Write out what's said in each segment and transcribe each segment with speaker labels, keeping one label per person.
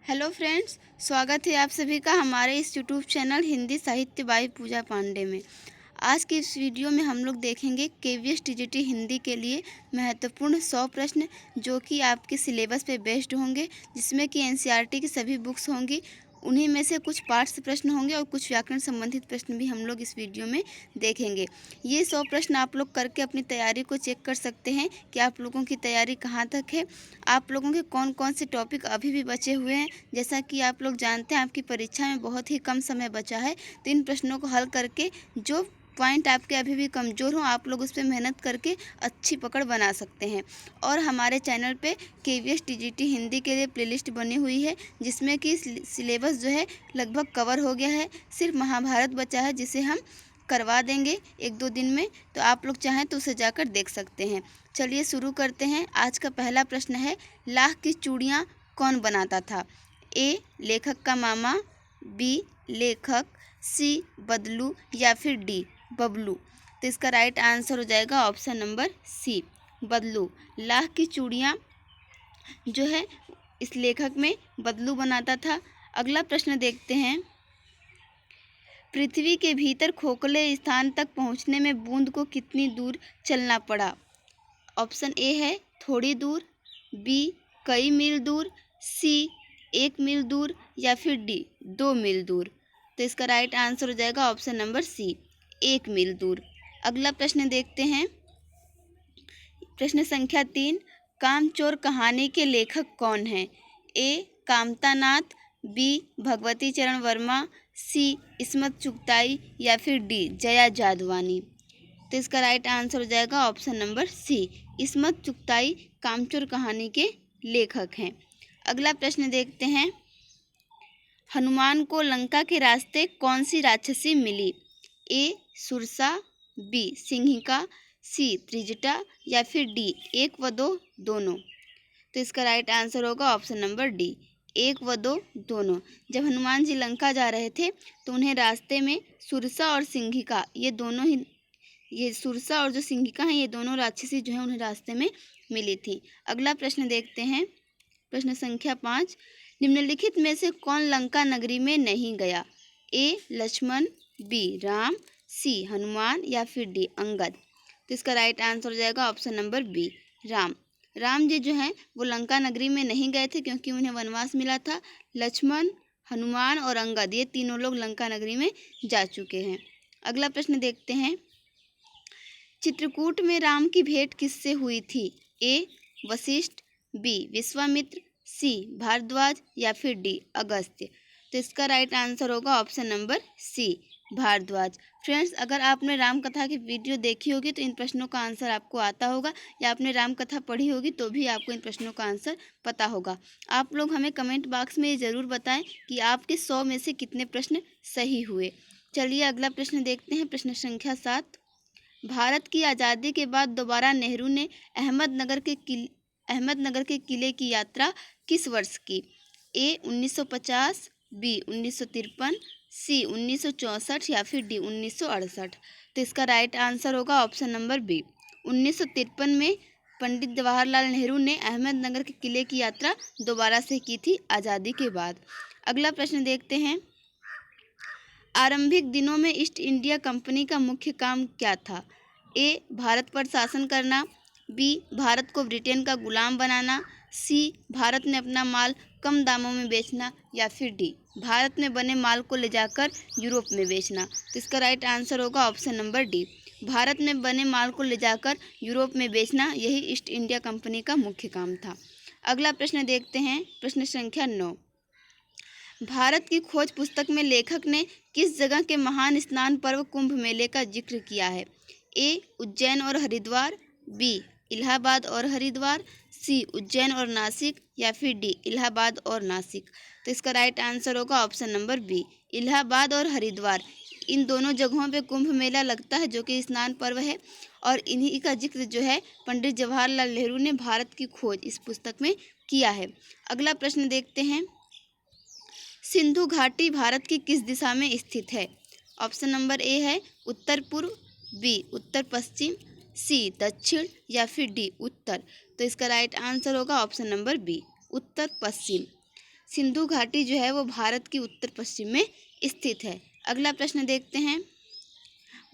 Speaker 1: Hello friends, स्वागत है आप सभी का हमारे इस यूट्यूब चैनल हिंदी साहित्य बाई पूजा पांडे में। आज की इस वीडियो में हम लोग देखेंगे केवीएस टीजीटी हिंदी के लिए महत्वपूर्ण 100 प्रश्न जो कि आपके सिलेबस पे बेस्ड होंगे, जिसमें कि एनसीईआरटी की सभी बुक्स होंगी। उन्हीं में से कुछ पार्ट्स प्रश्न होंगे और कुछ व्याकरण संबंधित प्रश्न भी हम लोग इस वीडियो में देखेंगे। ये 100 प्रश्न आप लोग करके अपनी तैयारी को चेक कर सकते हैं कि आप लोगों की तैयारी कहाँ तक है, आप लोगों के कौन कौन से टॉपिक अभी भी बचे हुए हैं। जैसा कि आप लोग जानते हैं आपकी परीक्षा में बहुत ही कम समय बचा है, तो इन प्रश्नों को हल करके जो पॉइंट आपके अभी भी कमज़ोर हों आप लोग उस पर मेहनत करके अच्छी पकड़ बना सकते हैं। और हमारे चैनल पे केवीएस टीजीटी हिंदी के लिए प्लेलिस्ट बनी हुई है, जिसमें कि सिलेबस जो है लगभग कवर हो गया है। सिर्फ महाभारत बचा है जिसे हम करवा देंगे 1-2 दिन में, तो आप लोग चाहें तो उसे जाकर देख सकते हैं। चलिए शुरू करते हैं। आज का पहला प्रश्न है, लाख की चूड़ियाँ कौन बनाता था? ए लेखक का मामा, बी लेखक, सी बदलू या फिर डी बबलू। तो इसका राइट आंसर हो जाएगा ऑप्शन नंबर सी, बदलू। लाख की चूड़ियाँ जो है इस लेखक में बदलू बनाता था। अगला प्रश्न देखते हैं, पृथ्वी के भीतर खोखले स्थान तक पहुंचने में बूंद को कितनी दूर चलना पड़ा? ऑप्शन ए है थोड़ी दूर, बी कई मील दूर, सी 1 मील दूर या फिर डी 2 मील दूर। तो इसका राइट आंसर हो जाएगा ऑप्शन नंबर सी, 1 मील दूर। अगला प्रश्न देखते हैं, प्रश्न संख्या 3, कामचोर कहानी के लेखक कौन हैं? ए कामतानाथ, बी भगवती चरण वर्मा, सी इस्मत चुगताई या फिर डी जया जादवानी। तो इसका राइट आंसर हो जाएगा ऑप्शन नंबर सी, इस्मत चुगताई कामचोर कहानी के लेखक हैं। अगला प्रश्न देखते हैं, हनुमान को लंका के रास्ते कौन सी राक्षसी मिली? ए सुरसा, बी सिंहिका, सी त्रिजटा या फिर डी 1 व 2 दोनों। तो इसका राइट आंसर होगा ऑप्शन नंबर डी, 1 व 2 दोनों। जब हनुमान जी लंका जा रहे थे तो उन्हें रास्ते में सुरसा और सिंहिका ये सुरसा और जो सिंहिका हैं ये दोनों राक्षसी जो हैं उन्हें रास्ते में मिली थी। अगला प्रश्न देखते हैं, प्रश्न संख्या 5, निम्नलिखित में से कौन लंका नगरी में नहीं गया? ए लक्ष्मण, बी राम, सी हनुमान या फिर डी अंगद। तो इसका राइट आंसर हो जाएगा option number B, Ram. Ram ji जो हैं वो लंका नगरी में नहीं गए थे क्योंकि उन्हें वनवास मिला था। लक्ष्मण, हनुमान और अंगद ये तीनों लोग लंका नगरी में जा चुके हैं। अगला प्रश्न देखते हैं, चित्रकूट में राम की भेंट किससे हुई थी? A Vashishtha, B Vishwamitra, C Bharadwaj या फिर डी अगस्त्य। तो इसका राइट आंसर होगा option number C, Bharadwaj. Friends, अगर आपने राम कथा की वीडियो देखी होगी तो इन प्रश्नों का आंसर आपको आता होगा, या आपने राम कथा पढ़ी होगी तो भी आपको इन प्रश्नों का आंसर पता होगा। आप लोग हमें कमेंट बॉक्स में ये ज़रूर बताएं कि आपके 100 में से कितने प्रश्न सही हुए। चलिए अगला प्रश्न देखते हैं, प्रश्न संख्या 7, भारत की आज़ादी के बाद दोबारा नेहरू ने अहमदनगर के किले की यात्रा किस वर्ष की? ए 1950, बी 1953, सी 1964 या फिर डी 1968। तो इसका राइट आंसर होगा ऑप्शन नंबर बी, 1953 में पंडित जवाहरलाल नेहरू ने अहमदनगर के किले की यात्रा दोबारा से की थी आज़ादी के बाद। अगला प्रश्न देखते हैं, आरंभिक दिनों में ईस्ट इंडिया कंपनी का मुख्य काम क्या था? ए भारत पर शासन करना, बी भारत को ब्रिटेन का गुलाम बनाना, सी भारत में अपना माल कम दामों में बेचना या फिर डी भारत में बने माल को ले जाकर यूरोप में बेचना। तो इसका राइट आंसर होगा ऑप्शन नंबर डी, भारत में बने माल को ले जाकर यूरोप में बेचना, यही ईस्ट इंडिया कंपनी का मुख्य काम था। अगला प्रश्न देखते हैं, प्रश्न संख्या 9, भारत की खोज पुस्तक में लेखक ने किस जगह के महान स्नान पर्व कुंभ मेले का जिक्र किया है? ए उज्जैन और हरिद्वार, बी इलाहाबाद और हरिद्वार, सी उज्जैन और नासिक या फिर डी इलाहाबाद और नासिक। तो इसका राइट आंसर होगा ऑप्शन नंबर बी, इलाहाबाद और हरिद्वार। इन दोनों जगहों पे कुंभ मेला लगता है जो कि स्नान पर्व है, और इन्हीं का जिक्र जो है पंडित जवाहरलाल नेहरू ने भारत की खोज इस पुस्तक में किया है। अगला प्रश्न देखते हैं, सिंधु घाटी भारत की किस दिशा में स्थित है? ऑप्शन नंबर ए है उत्तर पूर्व, बी उत्तर पश्चिम, सी दक्षिण या फिर डी उत्तर। तो इसका राइट आंसर होगा ऑप्शन नंबर बी, उत्तर पश्चिम। सिंधु घाटी जो है वो भारत की उत्तर पश्चिम में स्थित है। अगला प्रश्न देखते हैं,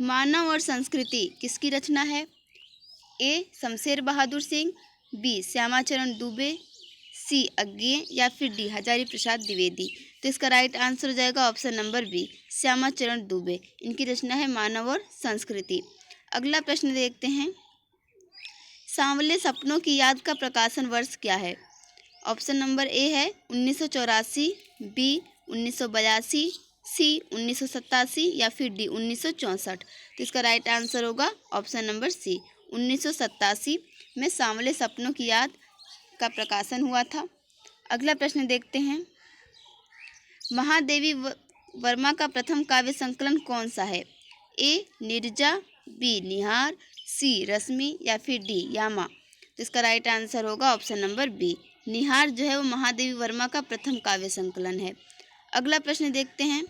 Speaker 1: मानव और संस्कृति किसकी रचना है? ए शमशेर बहादुर सिंह, बी श्यामाचरण दुबे, सी अज्ञेय या फिर डी हजारी प्रसाद द्विवेदी। तो इसका राइट आंसर हो जाएगा option number B, Shyamacharan Dubey. इनकी रचना है मानव और संस्कृति। अगला प्रश्न देखते हैं, सांवले सपनों की याद का प्रकाशन वर्ष क्या है? ऑप्शन नंबर ए है 1984, बी 1982, सी 1987 या फिर डी 1964। तो इसका राइट आंसर होगा ऑप्शन नंबर सी, 1987 में सांवले सपनों की याद का प्रकाशन हुआ था। अगला प्रश्न देखते हैं, महादेवी वर्मा का प्रथम काव्य संकलन कौन सा है? ए नीरजा, बी निहार, सी रश्मि या फिर डी यामा। तो इसका राइट आंसर होगा ऑप्शन नंबर बी, निहार जो है वो महादेवी वर्मा का प्रथम काव्य संकलन है। अगला प्रश्न देखते हैं,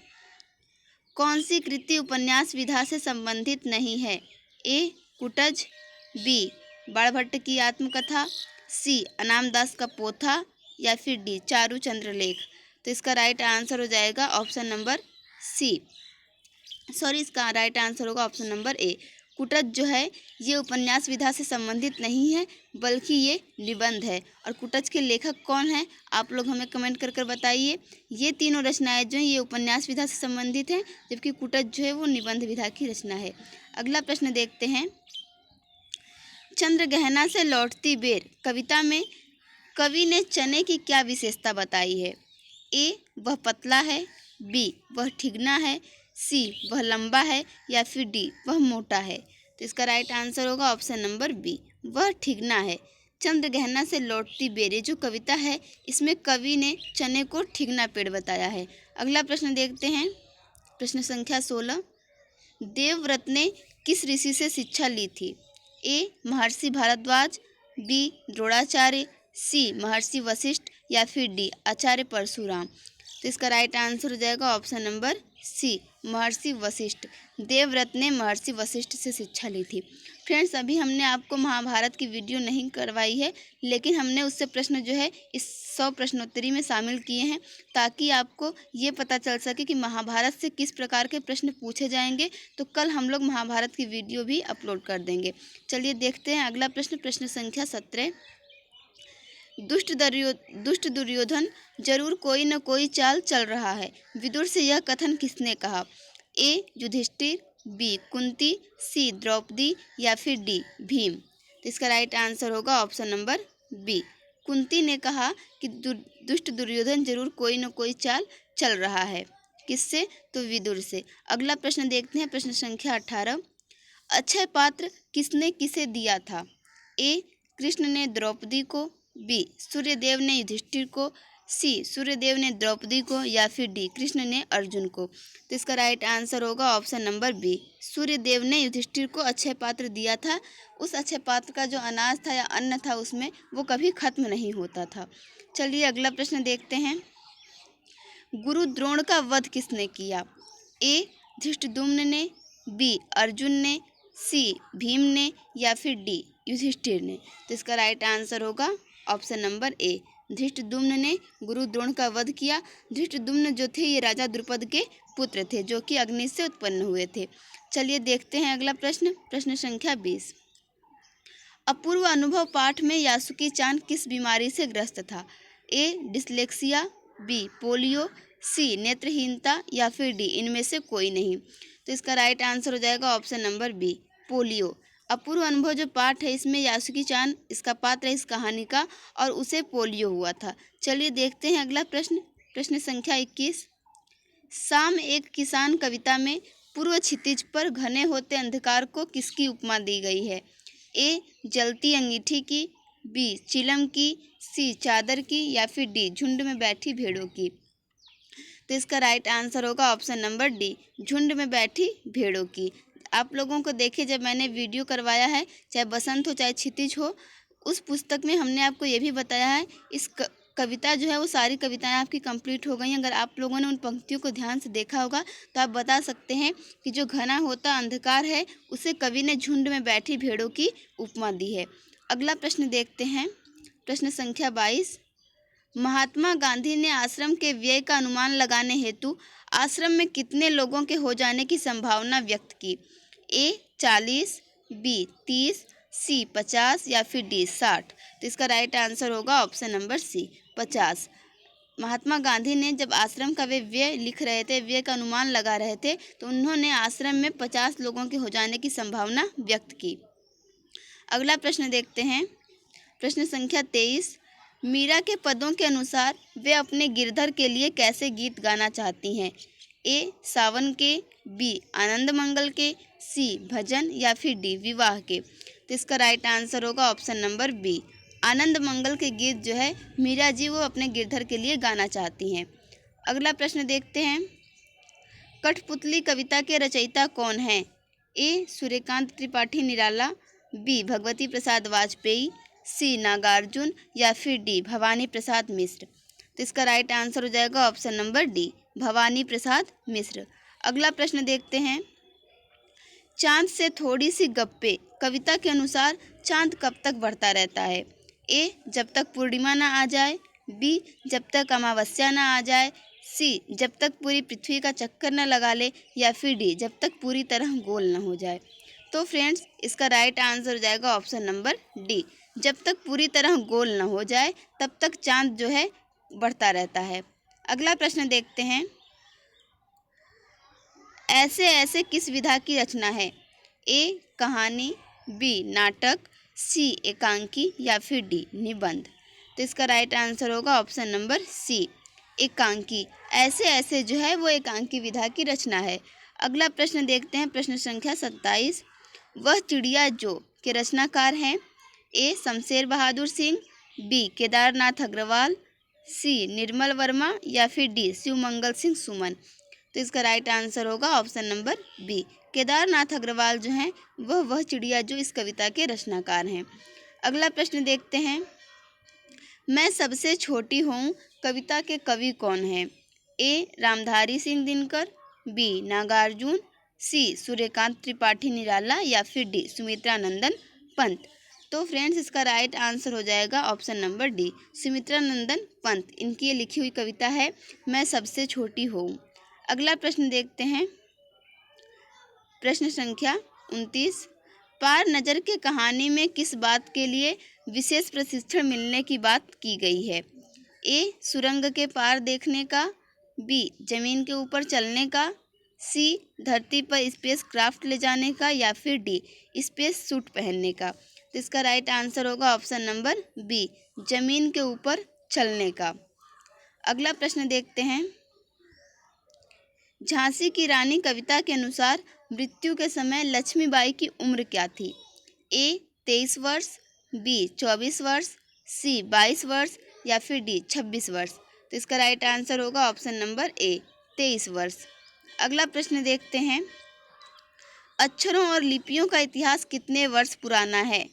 Speaker 1: कौन सी कृति उपन्यास विधा से संबंधित नहीं है? ए कुटज, बी बाणभट्ट की आत्मकथा, सी अनामदास का पोथा या फिर डी चारुचंद्र लेख। तो इसका राइट आंसर हो जाएगा ऑप्शन नंबर सी, इसका राइट आंसर होगा ऑप्शन नंबर ए। कुटज जो है ये उपन्यास विधा से संबंधित नहीं है, बल्कि ये निबंध है। और कुटज के लेखक कौन हैं आप लोग हमें कमेंट कर कर बताइए। ये तीनों रचनाएं जो हैं ये उपन्यास विधा से संबंधित हैं, जबकि कुटज जो है वो निबंध विधा की रचना है। अगला प्रश्न देखते हैं, चंद्रगहना से लौटती बेर कविता में कवि ने चने की क्या विशेषता बताई है? ए वह पतला है, बी वह ठिगना है, सी वह लंबा है या फिर डी वह मोटा है। तो इसका राइट आंसर होगा ऑप्शन नंबर बी, वह ठिगना है। चंद्रगहना से लौटती बेर जो कविता है इसमें कवि ने चने को ठिगना पेड़ बताया है। अगला प्रश्न देखते हैं, प्रश्न संख्या 16, देवव्रत ने किस ऋषि से शिक्षा ली थी? ए महर्षि भारद्वाज, बी द्रोणाचार्य, सी महर्षि वशिष्ठ या फिर डी आचार्य परशुराम। तो इसका राइट आंसर हो जाएगा ऑप्शन नंबर सी, महर्षि वशिष्ठ। देवव्रत ने महर्षि वशिष्ठ से शिक्षा ली थी। फ्रेंड्स, अभी हमने आपको महाभारत की वीडियो नहीं करवाई है, लेकिन हमने उससे प्रश्न जो है इस 100 प्रश्नोत्तरी में शामिल किए हैं, ताकि आपको ये पता चल सके कि महाभारत से किस प्रकार के प्रश्न पूछे जाएंगे। तो कल हम लोग महाभारत की वीडियो भी अपलोड कर देंगे। चलिए देखते हैं अगला प्रश्न, प्रश्न संख्या 17, दुष्ट दुर्योधन जरूर कोई न कोई चाल चल रहा है, विदुर से यह कथन किसने कहा? ए युधिष्ठिर, बी कुंती, सी द्रौपदी या फिर डी भीम। तो इसका राइट आंसर होगा ऑप्शन नंबर बी, कुंती ने कहा कि दुष्ट दुर्योधन जरूर कोई न कोई चाल चल रहा है। किससे? तो विदुर से। अगला प्रश्न देखते हैं, प्रश्न संख्या 18, अक्षय पात्र किसने किसे दिया था? ए कृष्ण ने द्रौपदी को, बी सूर्यदेव ने युधिष्ठिर को, सी सूर्यदेव ने द्रौपदी को या फिर डी कृष्ण ने अर्जुन को। तो इसका राइट आंसर होगा ऑप्शन नंबर बी, सूर्यदेव ने युधिष्ठिर को अक्षय पात्र दिया था। उस अक्षय पात्र का जो अनाज था या अन्न था उसमें वो कभी खत्म नहीं होता था। चलिए अगला प्रश्न देखते हैं, गुरु द्रोण का वध किसने किया? ए धृष्टद्युम्न ने, बी अर्जुन ने, सी भीम ने या फिर डी युधिष्ठिर ने। तो इसका राइट आंसर होगा ऑप्शन नंबर ए, धृष्टद्युम्न ने गुरु द्रोण का वध किया। धृष्टद्युम्न जो थे ये राजा द्रुपद के पुत्र थे, जो कि अग्नि से उत्पन्न हुए थे। चलिए देखते हैं अगला प्रश्न, प्रश्न संख्या 20, अपूर्व अनुभव पाठ में यासुकी चांद किस बीमारी से ग्रस्त था? ए डिसलेक्सिया, बी पोलियो, सी नेत्रहीनता या फिर डी इनमें से कोई नहीं। तो इसका राइट आंसर हो जाएगा ऑप्शन नंबर बी, पोलियो। अपूर्व अनुभव जो पाठ है इसमें यासुकी चांद इसका पात्र है इस कहानी का, और उसे पोलियो हुआ था। चलिए देखते हैं अगला प्रश्न, प्रश्न संख्या 21, शाम एक किसान कविता में पूर्व क्षितिज पर घने होते अंधकार को किसकी उपमा दी गई है? ए जलती अंगीठी की, बी चिलम की, सी चादर की या फिर डी झुंड में बैठी भेड़ों की। तो इसका राइट आंसर होगा ऑप्शन नंबर डी, झुंड में बैठी भेड़ों की। आप लोगों को देखिए, जब मैंने वीडियो करवाया है, चाहे बसंत हो चाहे क्षितिज हो, उस पुस्तक में हमने आपको ये भी बताया है, इस कविता जो है वो सारी कविताएं आपकी कंप्लीट हो गई हैं। अगर आप लोगों ने उन पंक्तियों को ध्यान से देखा होगा तो आप बता सकते हैं कि जो घना होता अंधकार है उसे कवि ने झुंड में बैठी भेड़ों की उपमा दी है। अगला प्रश्न देखते हैं, प्रश्न संख्या 22, महात्मा गांधी ने आश्रम के व्यय का अनुमान लगाने हेतु आश्रम में कितने लोगों के हो जाने की संभावना व्यक्त की? ए 40, बी 30, सी 50 या फिर डी 60। तो इसका राइट आंसर होगा ऑप्शन नंबर सी 50। महात्मा गांधी ने जब आश्रम का वे व्यय लिख रहे थे, व्यय का अनुमान लगा रहे थे, तो उन्होंने आश्रम में 50 लोगों के हो जाने की संभावना व्यक्त की। अगला प्रश्न देखते हैं, प्रश्न संख्या 23। मीरा के पदों के अनुसार वे अपने गिरधर के लिए कैसे गीत गाना चाहती हैं? ए सावन के, बी आनंद मंगल के, सी भजन या फिर डी विवाह के। तो इसका राइट आंसर होगा ऑप्शन नंबर बी, आनंद मंगल के गीत जो है मीरा जी वो अपने गिरधर के लिए गाना चाहती हैं। अगला प्रश्न देखते हैं, कठपुतली कविता के रचयिता कौन हैं? ए सूर्यकांत त्रिपाठी निराला, बी भगवती प्रसाद वाजपेयी, सी नागार्जुन या फिर डी भवानी प्रसाद मिश्र। तो इसका राइट आंसर हो जाएगा option number D, Bhavani Prasad Mishra. अगला प्रश्न देखते हैं, चांद से थोड़ी सी गप्पे कविता के अनुसार चांद कब तक बढ़ता रहता है? ए जब तक पूर्णिमा ना आ जाए, बी जब तक अमावस्या ना आ जाए, सी जब तक पूरी पृथ्वी का चक्कर न लगा ले, या फिर डी जब तक पूरी तरह गोल न हो जाए। तो फ्रेंड्स इसका राइट आंसर हो जाएगा ऑप्शन नंबर डी, जब तक पूरी तरह गोल न हो जाए तब तक चांद जो है बढ़ता रहता है। अगला प्रश्न देखते हैं, ऐसे ऐसे किस विधा की रचना है? ए कहानी, बी नाटक, सी एकांकी या फिर डी निबंध। तो इसका राइट आंसर होगा ऑप्शन नंबर सी, एकांकी। ऐसे ऐसे जो है वो एकांकी विधा की रचना है। अगला प्रश्न देखते हैं, प्रश्न संख्या 27। वह चिड़िया जो के रचनाकार हैं? A Shamsher Bahadur Singh, B Kedarnath Agarwal, C Nirmal Verma या फिर डी शिवमंगल सिंह सुमन। तो इसका राइट आंसर होगा option number B, Kedarnath Agarwal जो हैं वह चिड़िया जो इस कविता के रचनाकार हैं। अगला प्रश्न देखते हैं, मैं सबसे छोटी हूँ कविता के कवि कौन हैं? ए रामधारी सिंह दिनकर, बी नागार्जुन, सी सूर्यकांत त्रिपाठी निराला या फिर डी सुमित्रा नंदन पंत। तो फ्रेंड्स इसका राइट आंसर हो जाएगा option number D, Sumitra Nandan Pant. इनकी ये लिखी हुई कविता है मैं सबसे छोटी हूँ। अगला प्रश्न देखते हैं, प्रश्न संख्या 29। पार नज़र के कहानी में किस बात के लिए विशेष प्रशिक्षण मिलने की बात की गई है? ए सुरंग के पार देखने का, बी जमीन के ऊपर चलने का, सी धरती पर स्पेस क्राफ्ट ले जाने का या फिर डी स्पेस सूट पहनने का। तो इसका राइट आंसर होगा ऑप्शन नंबर बी, जमीन के ऊपर चलने का। अगला प्रश्न देखते हैं, झांसी की रानी कविता के अनुसार मृत्यु के समय लक्ष्मीबाई की उम्र क्या थी? ए 23 वर्ष, बी 24 वर्ष, सी 22 वर्ष या फिर डी 26 वर्ष। तो इसका राइट आंसर होगा ऑप्शन नंबर ए 23 वर्ष। अगला प्रश्न देखते हैं, अक्षरों और लिपियों का इतिहास कितने वर्ष पुराना है?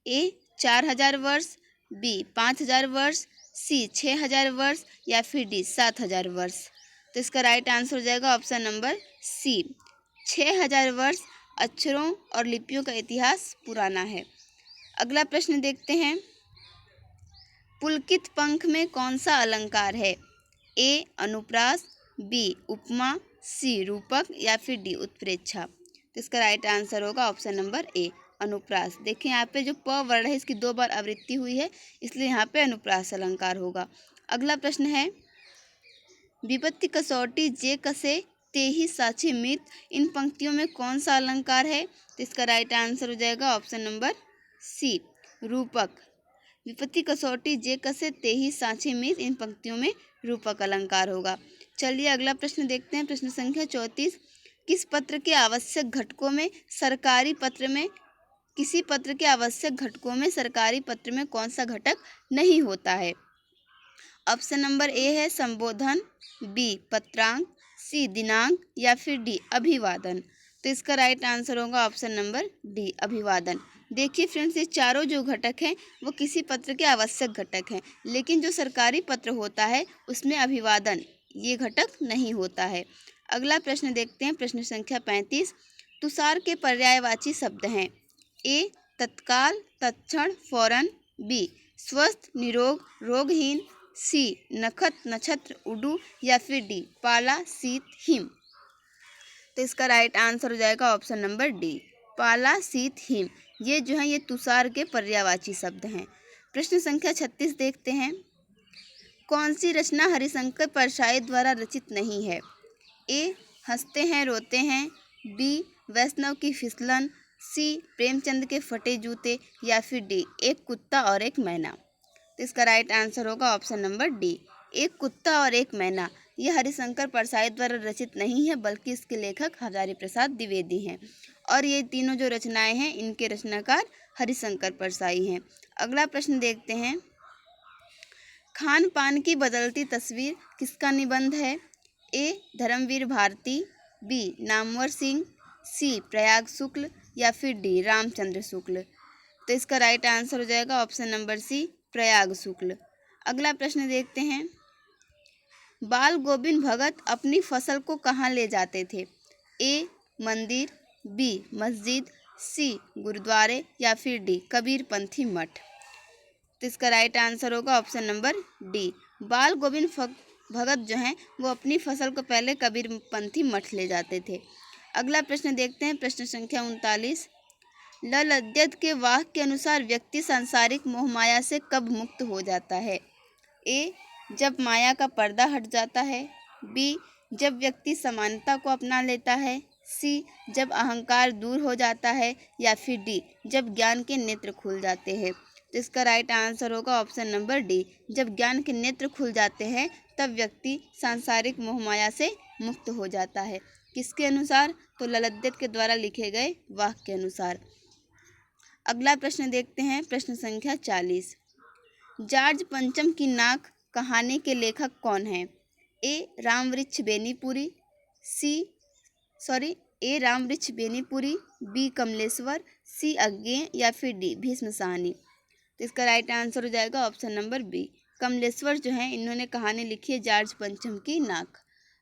Speaker 1: ए 4000 वर्ष, बी 5000 वर्ष, सी 6000 वर्ष या फिर डी 7000 वर्ष। तो इसका राइट आंसर हो जाएगा ऑप्शन नंबर सी, 6000 वर्ष अक्षरों और लिपियों का इतिहास पुराना है। अगला प्रश्न देखते हैं, पुलकित पंख में कौन सा अलंकार है? ए अनुप्रास, बी उपमा, सी रूपक या फिर डी उत्प्रेक्षा। तो इसका राइट आंसर होगा ऑप्शन नंबर ए अनुप्रास। देखिए यहाँ पे जो प वर्ण है इसकी 2 बार आवृत्ति हुई है, इसलिए यहाँ पे अनुप्रास अलंकार होगा। अगला प्रश्न है, विपत्ति कसौटी जे कसे तेहि साक्षी मित, इन पंक्तियों में कौन सा अलंकार है? तो इसका राइट आंसर हो जाएगा ऑप्शन नंबर सी रूपक। विपत्ति कसौटी जे कसे तेहि साक्षी मित, इन पंक्तियों में रूपक अलंकार होगा। चलिए अगला प्रश्न देखते हैं, प्रश्न संख्या 34। किस पत्र के आवश्यक घटकों में सरकारी पत्र में किसी पत्र के आवश्यक घटकों में सरकारी पत्र में कौन सा घटक नहीं होता है? ऑप्शन नंबर ए है संबोधन, बी पत्रांक, सी दिनांक या फिर डी अभिवादन। तो इसका राइट आंसर होगा ऑप्शन नंबर डी अभिवादन। देखिए फ्रेंड्स, ये चारों जो घटक हैं वो किसी पत्र के आवश्यक घटक हैं, लेकिन जो सरकारी पत्र होता है उसमें अभिवादन ये घटक नहीं होता है। अगला प्रश्न देखते हैं, प्रश्न संख्या 35। तुषार के पर्यायवाची शब्द हैं? ए तत्काल, तत्क्षण, फौरन, बी स्वस्थ, निरोग, रोगहीन, सी नखत नक्षत्र उडू या फिर डी पाला शीत हिम। तो इसका राइट आंसर हो जाएगा ऑप्शन नंबर डी पाला शीत हिम। ये जो है ये तुषार के पर्यायवाची शब्द हैं। प्रश्न संख्या 36 देखते हैं। कौन सी रचना हरिशंकर परसाई द्वारा रचित नहीं है? ए हंसते हैं रोते हैं, बी वैष्णव की फिसलन, सी प्रेमचंद के फटे जूते या फिर डी एक कुत्ता और एक मैना। तो इसका राइट आंसर होगा ऑप्शन नंबर डी एक कुत्ता और एक मैना। यह हरिशंकर परसाई द्वारा रचित नहीं है बल्कि इसके लेखक हजारी प्रसाद द्विवेदी हैं और ये तीनों जो रचनाएं हैं इनके रचनाकार हरिशंकर परसाई हैं। अगला प्रश्न देखते हैं। खान पान की बदलती तस्वीर किसका निबंध है? ए धर्मवीर भारती, बी नामवर सिंह, सी प्रयाग शुक्ल या फिर डी रामचंद्र शुक्ल। तो इसका राइट आंसर हो जाएगा ऑप्शन नंबर सी प्रयाग शुक्ल। अगला प्रश्न देखते हैं। बाल गोविंद भगत अपनी फसल को कहाँ ले जाते थे? ए मंदिर, बी मस्जिद, सी गुरुद्वारे या फिर डी कबीर पंथी मठ। तो इसका राइट आंसर होगा ऑप्शन नंबर डी बाल गोविंद भगत जो हैं वो अपनी फसल को पहले कबीर पंथी मठ ले जाते थे। अगला प्रश्न देखते हैं। प्रश्न संख्या 39। ललद्यत के वाक्य के अनुसार व्यक्ति सांसारिक मोहमाया से कब मुक्त हो जाता है? ए जब माया का पर्दा हट जाता है, बी जब व्यक्ति समानता को अपना लेता है, सी जब अहंकार दूर हो जाता है या फिर डी जब ज्ञान के नेत्र खुल जाते हैं। तो इसका राइट आंसर होगा ऑप्शन नंबर डी जब ज्ञान के नेत्र खुल जाते हैं तब व्यक्ति सांसारिक मोहमाया से मुक्त हो जाता है। किसके अनुसार? तो ललद्यत के द्वारा लिखे गए वाक्य के अनुसार। अगला प्रश्न देखते हैं। प्रश्न संख्या 40। जॉर्ज पंचम की नाक कहानी के लेखक कौन है? ए रामवृक्ष बेनीपुरी, ए रामवृक्ष बेनीपुरी, बी कमलेश्वर, सी अज्ञेय या फिर डी भीष्म साहनी। तो इसका राइट आंसर हो जाएगा ऑप्शन नंबर बी कमलेश्वर जो है इन्होंने कहानी लिखी है जॉर्ज पंचम की नाक।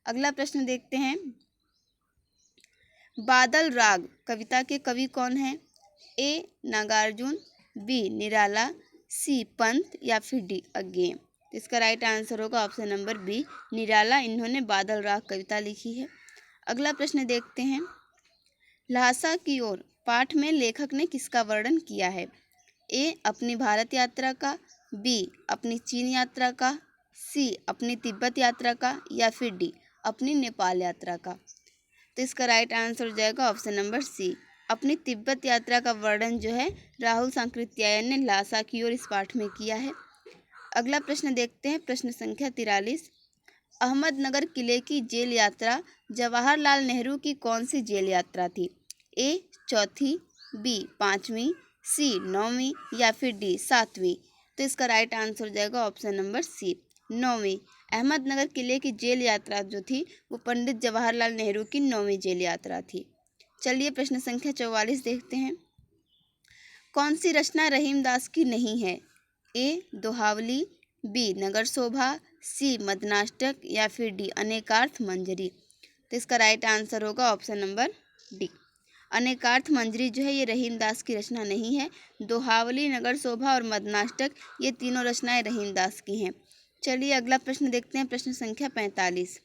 Speaker 1: अगला प्रश्न देखते हैं। बादल राग कविता के कवि कौन है? ए नागार्जुन, बी निराला, सी पंत या फिर डी अज्ञेय। तो इसका राइट आंसर होगा ऑप्शन नंबर बी निराला, इन्होंने बादल राग कविता लिखी है। अगला प्रश्न देखते हैं। ल्हासा की ओर पाठ में लेखक ने किसका वर्णन किया है? ए अपनी भारत यात्रा का, बी अपनी चीन यात्रा का, सी अपनी तिब्बत यात्रा का या फिर डी अपनी नेपाल यात्रा का। तो इसका राइट आंसर हो जाएगा ऑप्शन नंबर सी अपनी तिब्बत यात्रा का वर्णन जो है राहुल सांकृत्यायन ने ल्हासा की ओर इस पाठ में किया है। अगला प्रश्न देखते हैं। प्रश्न संख्या 43। अहमदनगर किले की जेल यात्रा जवाहरलाल नेहरू की कौन सी जेल यात्रा थी? ए चौथी, बी पाँचवीं, सी नौवीं या फिर डी सातवीं। तो इसका राइट आंसर हो जाएगा ऑप्शन नंबर सी नौवीं। अहमदनगर किले की जेल यात्रा जो थी वो पंडित जवाहरलाल नेहरू की 9वीं जेल यात्रा थी। चलिए प्रश्न संख्या 44 देखते हैं। कौन सी रचना रहीमदास की नहीं है? ए दोहावली, बी नगर शोभा, सी मदनाष्टक या फिर डी अनेकार्थ मंजरी। तो इसका राइट आंसर होगा ऑप्शन नंबर डी अनेकार्थ मंजरी जो है ये रहीमदास की रचना नहीं है। दोहावली, नगर शोभा और मदनाष्टक ये तीनों रचनाएं रहीमदास की हैं। चलिए अगला प्रश्न देखते हैं। प्रश्न संख्या 45।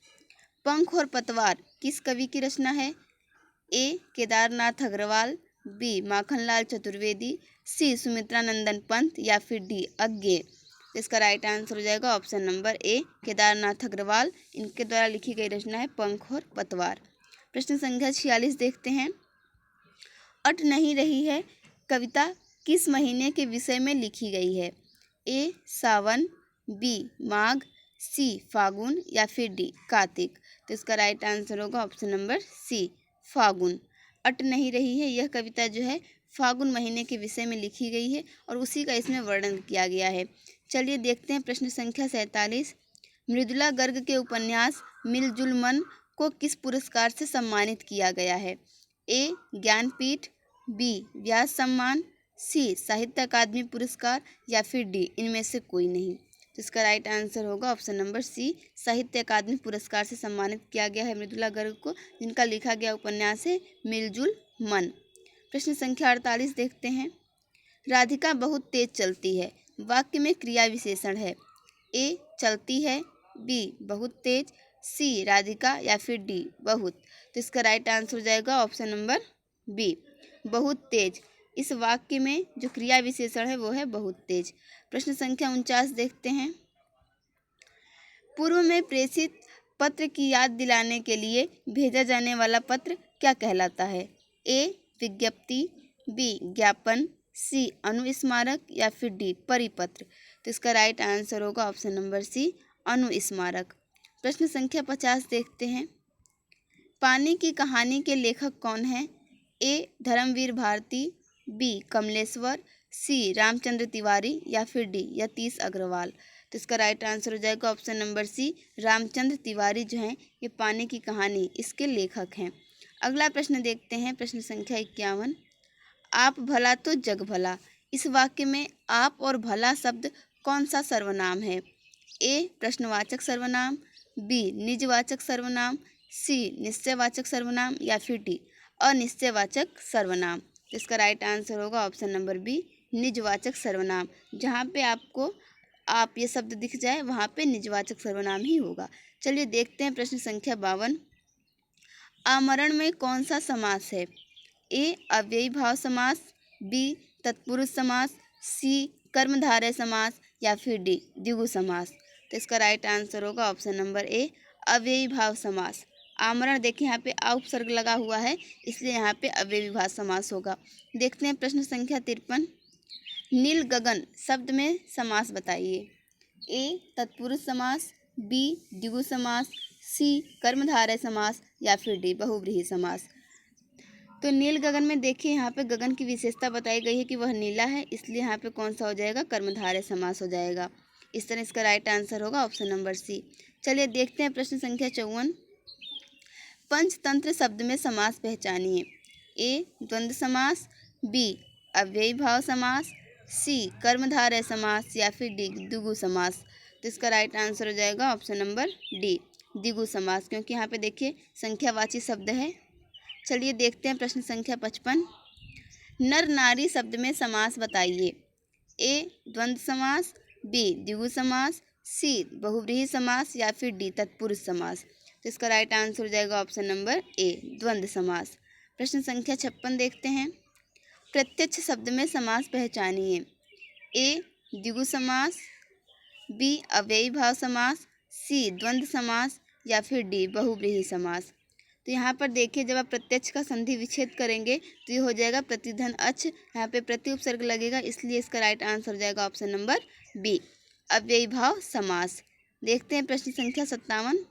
Speaker 1: पंख और पतवार किस कवि की रचना है? A Kedarnath Agarwal, B Makhanlal Chaturvedi, C Sumitra Nandan Pant या फिर डी अज्ञेय। इसका राइट आंसर हो जाएगा option number A Kedarnath Agarwal, इनके द्वारा लिखी गई रचना है पंख और पतवार। प्रश्न संख्या 46 देखते हैं। अट नहीं रही है कविता किस महीने के विषय में लिखी गई है? ए सावन, बी माघ, सी फागुन या फिर डी कार्तिक। तो इसका राइट आंसर होगा ऑप्शन नंबर सी फागुन। अट नहीं रही है यह कविता जो है फागुन महीने के विषय में लिखी गई है और उसी का इसमें वर्णन किया गया है। चलिए देखते हैं प्रश्न संख्या 47। मृदुला गर्ग के उपन्यास मिलजुल मन को किस पुरस्कार से सम्मानित किया गया है? ए ज्ञानपीठ, बी व्यास सम्मान, सी साहित्य अकादमी पुरस्कार या फिर डी इनमें से कोई नहीं। तो इसका राइट आंसर होगा ऑप्शन नंबर सी साहित्य अकादमी पुरस्कार से सम्मानित किया गया है मृदुला गर्ग को, जिनका लिखा गया उपन्यास है मिलजुल मन। प्रश्न संख्या 48 देखते हैं। राधिका बहुत तेज चलती है वाक्य में क्रिया विशेषण है। ए चलती है, बी बहुत तेज, सी राधिका या फिर डी बहुत। तो इसका राइट आंसर हो जाएगा ऑप्शन नंबर बी बहुत तेज। इस वाक्य में जो क्रिया विशेषण है वो है बहुत तेज। प्रश्न संख्या 49 देखते हैं। पूर्व में प्रेषित पत्र की याद दिलाने के लिए भेजा जाने वाला पत्र क्या कहलाता है? ए विज्ञप्ति, बी ज्ञापन, सी अनुस्मारक या फिर डी परिपत्र। तो इसका राइट आंसर होगा ऑप्शन नंबर सी अनुस्मारक। प्रश्न संख्या 50 देखते हैं। पानी की कहानी के लेखक कौन है? ए धर्मवीर भारती, बी कमलेश्वर, सी रामचंद्र तिवारी या फिर डी यतीश अग्रवाल। तो इसका राइट आंसर हो जाएगा option number C Ramchandra Tiwari जो हैं ये पानी की कहानी इसके लेखक हैं। अगला प्रश्न देखते हैं, प्रश्न संख्या 51। आप भला तो जग भला, इस वाक्य में आप और भला शब्द कौन सा सर्वनाम है? ए प्रश्नवाचक सर्वनाम, बी निजवाचक सर्वनाम, सी निश्चयवाचक सर्वनाम या फिर डी अनिश्चयवाचक सर्वनाम। तो इसका राइट आंसर होगा ऑप्शन नंबर बी निजवाचक सर्वनाम। जहाँ पे आपको आप ये शब्द दिख जाए वहाँ पे निजवाचक सर्वनाम ही होगा। चलिए देखते हैं प्रश्न संख्या 52। आमरण में कौन सा समास है? ए अव्ययी भाव समास, बी तत्पुरुष समास, सी कर्मधारय समास या फिर डी द्विगु समास। तो इसका राइट आंसर होगा ऑप्शन नंबर ए अव्ययी भाव समास। आमरण देखिए यहाँ पे आ उपसर्ग लगा हुआ है इसलिए यहाँ पे अव्ययी भाव समास होगा। देखते हैं प्रश्न संख्या 53। नील गगन शब्द में समास बताइए। ए तत्पुरुष समास, बी द्विगु समास, सी कर्मधारय समास या फिर डी बहुव्रीहि समास। तो नील गगन में देखिए यहाँ पे गगन की विशेषता बताई गई है कि वह नीला है, इसलिए यहाँ पे कौन सा हो जाएगा कर्मधारय समास हो जाएगा। इस तरह इसका राइट आंसर होगा ऑप्शन नंबर सी। चलिए देखते हैं प्रश्न संख्या 54। पंचतंत्र शब्द में समास पहचानिए। ए द्वंद्व समास, बी अव्ययी भाव समास, सी कर्मधारय समास या फिर डी द्विगु समास। तो इसका राइट आंसर हो जाएगा ऑप्शन नंबर डी द्विगु समास, क्योंकि यहाँ पे देखिए संख्यावाची शब्द है। चलिए देखते हैं प्रश्न संख्या 55। नर नारी शब्द में समास बताइए। ए द्वंद्व समास, बी द्विगु समास, सी बहुव्रीहि समास या फिर डी तत्पुरुष समास। तो इसका राइट आंसर हो जाएगा ऑप्शन नंबर ए द्वंद्व समास। प्रश्न संख्या 56 देखते हैं। प्रत्यक्ष शब्द में समास पहचानिए। ए द्विगु समास, बी अव्ययी भाव समास, सी द्वंद्व समास या फिर डी बहुव्रीहि समास। तो यहाँ पर देखिए जब आप प्रत्यक्ष का संधि विच्छेद करेंगे तो ये हो जाएगा प्रतिधन अच्, यहाँ पे प्रति उपसर्ग लगेगा, इसलिए इसका राइट आंसर हो जाएगा ऑप्शन नंबर बी अव्ययी भाव समास। देखते हैं प्रश्न संख्या 57।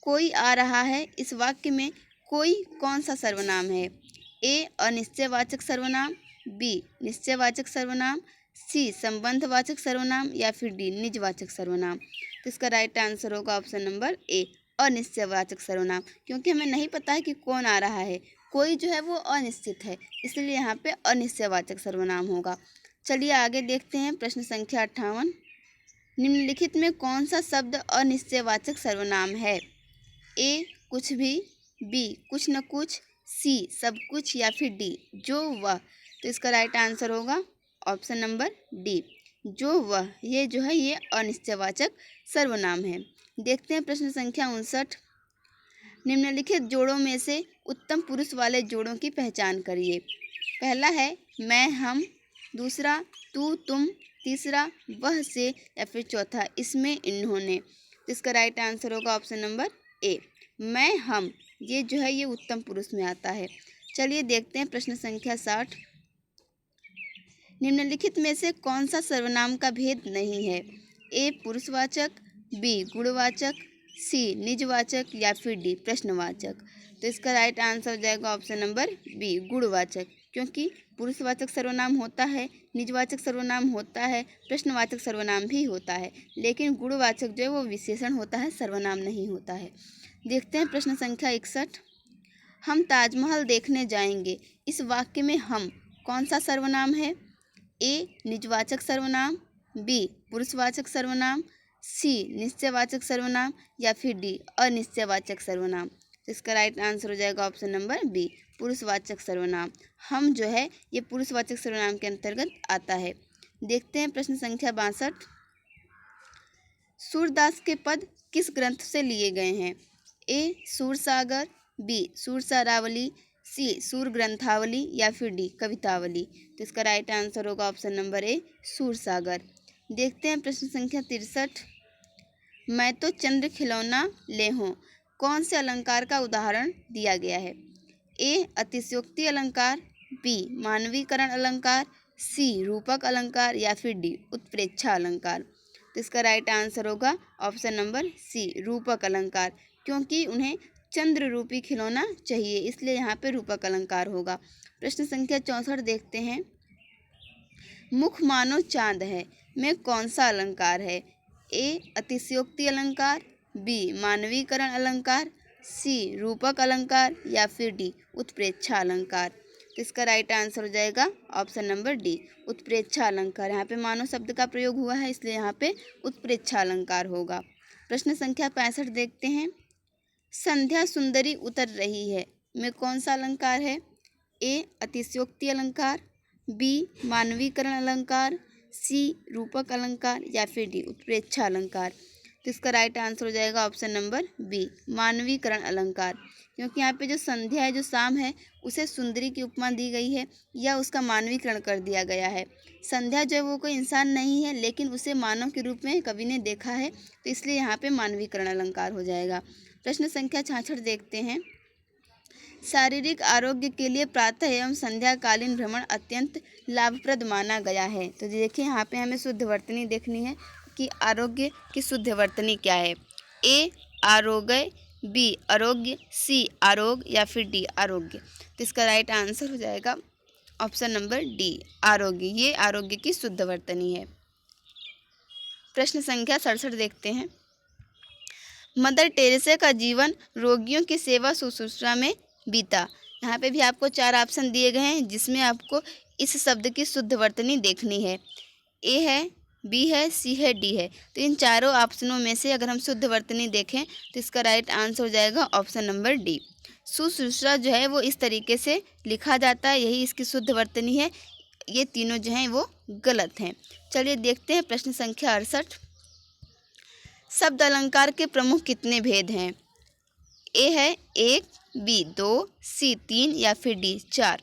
Speaker 1: कोई आ रहा है, इस वाक्य में कोई कौन सा सर्वनाम है? ए अनिश्चयवाचक सर्वनाम, बी निश्चयवाचक सर्वनाम, सी संबंधवाचक सर्वनाम या फिर डी निजवाचक सर्वनाम। तो इसका राइट आंसर होगा ऑप्शन नंबर ए अनिश्चयवाचक सर्वनाम, क्योंकि हमें नहीं पता है कि कौन आ रहा है, कोई जो है वो अनिश्चित है, इसलिए यहाँ पे अनिश्चयवाचक सर्वनाम होगा। चलिए आगे देखते हैं प्रश्न संख्या 58। निम्नलिखित में कौन सा शब्द अनिश्चयवाचक सर्वनाम है? ए कुछ भी, बी कुछ न कुछ, सी सब कुछ या फिर डी जो वह। तो इसका राइट आंसर होगा ऑप्शन नंबर डी जो वह। ये जो है ये अनिश्चयवाचक सर्वनाम है। देखते हैं प्रश्न संख्या 59। निम्नलिखित जोड़ों में से उत्तम पुरुष वाले जोड़ों की पहचान करिए। पहला है मैं हम, दूसरा तू तुम, तीसरा वह से या फिर चौथा इसमें इन्होंने। तो इसका राइट आंसर होगा ऑप्शन नंबर ए मैं हम, ये जो है ये उत्तम पुरुष में आता है। चलिए देखते हैं प्रश्न संख्या 60। निम्नलिखित में से कौन सा सर्वनाम का भेद नहीं है? ए पुरुषवाचक, बी गुणवाचक, सी निजवाचक या फिर डी प्रश्नवाचक। तो इसका राइट आंसर हो जाएगा ऑप्शन नंबर बी गुणवाचक, क्योंकि पुरुषवाचक सर्वनाम होता है, निजवाचक सर्वनाम होता है, प्रश्नवाचक सर्वनाम भी होता है, लेकिन गुणवाचक जो है वो विशेषण होता है, सर्वनाम नहीं होता है। देखते हैं प्रश्न संख्या 61। हम ताजमहल देखने जाएंगे, इस वाक्य में हम कौन सा सर्वनाम है? ए निजवाचक सर्वनाम, बी पुरुषवाचक सर्वनाम, सी निश्चयवाचक सर्वनाम या फिर डी अनिश्चयवाचक सर्वनाम। तो इसका राइट आंसर हो जाएगा ऑप्शन नंबर बी पुरुषवाचक सर्वनाम। हम जो है ये पुरुषवाचक सर्वनाम के अंतर्गत आता है। देखते हैं प्रश्न संख्या 62। सूरदास के पद किस ग्रंथ से लिए गए हैं? ए सूरसागर, बी सूरसारावली, सी सूर ग्रंथावली या फिर डी कवितावली। तो इसका राइट आंसर होगा ऑप्शन नंबर ए सूरसागर। देखते हैं प्रश्न संख्या 63। मैं तो चंद्र खिलौना ले हूँ कौन से अलंकार का उदाहरण दिया गया है? ए अतिशयोक्ति अलंकार, बी मानवीकरण अलंकार, सी रूपक अलंकार या फिर डी उत्प्रेक्षा अलंकार। तो इसका राइट आंसर होगा ऑप्शन नंबर सी रूपक अलंकार, क्योंकि उन्हें चंद्र रूपी खिलौना चाहिए, इसलिए यहाँ पे रूपक अलंकार होगा। प्रश्न संख्या 64 देखते हैं। मुख मानो चांद है में कौन सा अलंकार है? ए अतिशयोक्ति अलंकार, बी मानवीकरण अलंकार, सी रूपक अलंकार या फिर डी उत्प्रेक्षा अलंकार। तो इसका राइट आंसर हो जाएगा ऑप्शन नंबर डी उत्प्रेक्षा अलंकार। यहाँ पे मानो शब्द का प्रयोग हुआ है, इसलिए यहाँ पे उत्प्रेक्षा अलंकार होगा। प्रश्न संख्या 65 देखते हैं। संध्या सुंदरी उतर रही है में कौन सा अलंकार है? ए अतिशयोक्ति अलंकार, बी मानवीकरण अलंकार, सी रूपक अलंकार या फिर डी उत्प्रेक्षा अलंकार। तो इसका राइट आंसर हो जाएगा ऑप्शन नंबर बी मानवीकरण अलंकार, क्योंकि यहाँ पे जो संध्या है, जो शाम है, उसे सुंदरी की उपमा दी गई है या उसका मानवीकरण कर दिया गया है। संध्या जो है वो कोई इंसान नहीं है, लेकिन उसे मानव के रूप में कवि ने देखा है, तो इसलिए यहाँ पे मानवीकरण अलंकार हो जाएगा। प्रश्न संख्या 66 देखते हैं। शारीरिक आरोग्य के लिए प्रातः एवं संध्याकालीन भ्रमण अत्यंत लाभप्रद माना गया है। तो देखिए यहाँ पे हमें शुद्ध वर्तनी देखनी है कि आरोग्य की शुद्ध वर्तनी क्या है। ए आरोग्य, बी आरोग्य, सी आरोग्य या फिर डी आरोग्य। तो इसका राइट आंसर हो जाएगा ऑप्शन नंबर डी आरोग्य। ये आरोग्य की शुद्ध वर्तनी है। प्रश्न संख्या 67 देखते हैं। मदर टेरेसा का जीवन रोगियों की सेवा शुश्रूषा में बीता। यहाँ पे भी आपको 4 ऑप्शन दिए गए हैं, जिसमें आपको इस शब्द की शुद्ध वर्तनी देखनी है। ए है, बी है, सी है, डी है। तो इन चारों ऑप्शनों में से अगर हम शुद्ध वर्तनी देखें तो इसका राइट आंसर हो जाएगा ऑप्शन नंबर डी। शुश्रूषा जो है वो इस तरीके से लिखा जाता है, यही इसकी शुद्ध वर्तनी है। ये तीनों जो हैं वो गलत हैं। चलिए देखते हैं प्रश्न संख्या 68। शब्द अलंकार के प्रमुख कितने भेद हैं? ए है 1, बी 2, सी 3 या फिर डी 4।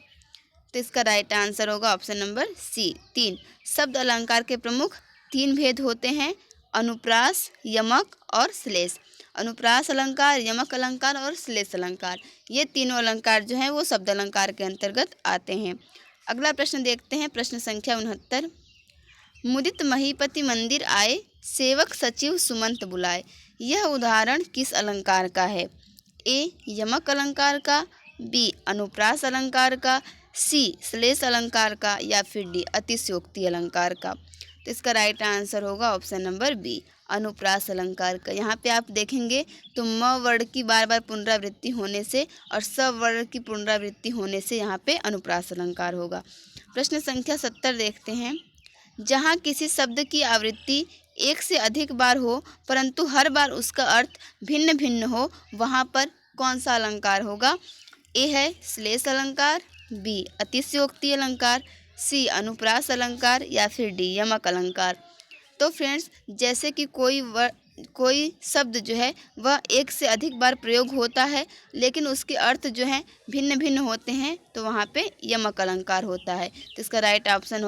Speaker 1: तो इसका राइट आंसर होगा ऑप्शन नंबर सी 3। शब्द अलंकार के प्रमुख 3 भेद होते हैं, अनुप्रास, यमक और श्लेष। अनुप्रास अलंकार, यमक अलंकार और श्लेष अलंकार, ये तीनों अलंकार जो हैं वो शब्द अलंकार के अंतर्गत आते हैं। अगला प्रश्न देखते हैं, प्रश्न संख्या 69। मुदित महीपति मंदिर आए, सेवक सचिव सुमंत बुलाए। यह उदाहरण किस अलंकार का है? ए यमक अलंकार का, बी अनुप्रास अलंकार का, सी श्लेष अलंकार का या फिर डी अतिशयोक्ति अलंकार का। तो इसका राइट आंसर होगा ऑप्शन नंबर बी अनुप्रास अलंकार का। यहाँ पे आप देखेंगे तो म वर्ण की बार बार पुनरावृत्ति होने से और स वर्ण की पुनरावृत्ति होने से यहाँ पे अनुप्रास अलंकार होगा। प्रश्न संख्या 70 देखते हैं। जहाँ किसी शब्द की आवृत्ति एक से अधिक बार हो परंतु हर बार उसका अर्थ भिन्न भिन्न हो, वहाँ पर कौन सा अलंकार होगा? ए है श्लेष अलंकार, बी अतिशयोक्ति अलंकार, सी अनुप्रास अलंकार या फिर डी यमक अलंकार। तो फ्रेंड्स, जैसे कि कोई शब्द जो है वह एक से अधिक बार प्रयोग होता है लेकिन उसके अर्थ जो हैं भिन्न भिन्न होते हैं, तो वहाँ पे यमक अलंकार होता है। तो इसका राइट आंसर